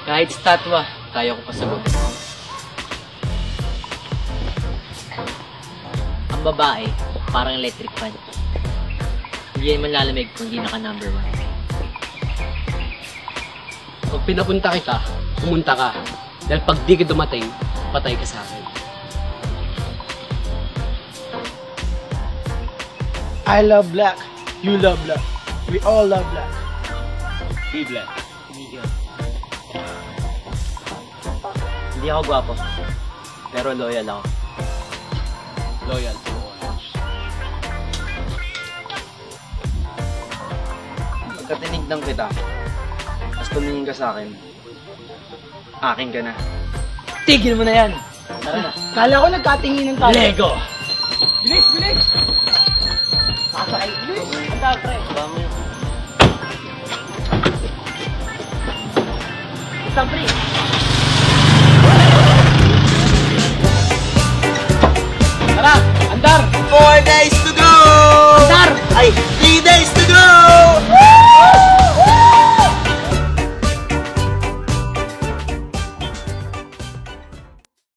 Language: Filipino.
Kahit statwa, kaya ko pasagutin. Ang babae, parang electric fan. Hindi yan manlalamig kung hindi naka number 1. Pag pinapunta kita, pumunta ka. Dahil pag di ka dumating, patay ka sa akin. I love black. You love black. We all love black. Be black. Hindi ako gwapo, pero loyal ako. Loyal to Orange. Pagka tinignan kita, tapos tumingin ka sa akin, akin ka na. Tigil mo na yan. Tara na. Kala ko nagkatinginan tayo. Lego! Bilis, bilis! Sasakay. Bilis! Ang dami, pre. Dami yun. Isang pre.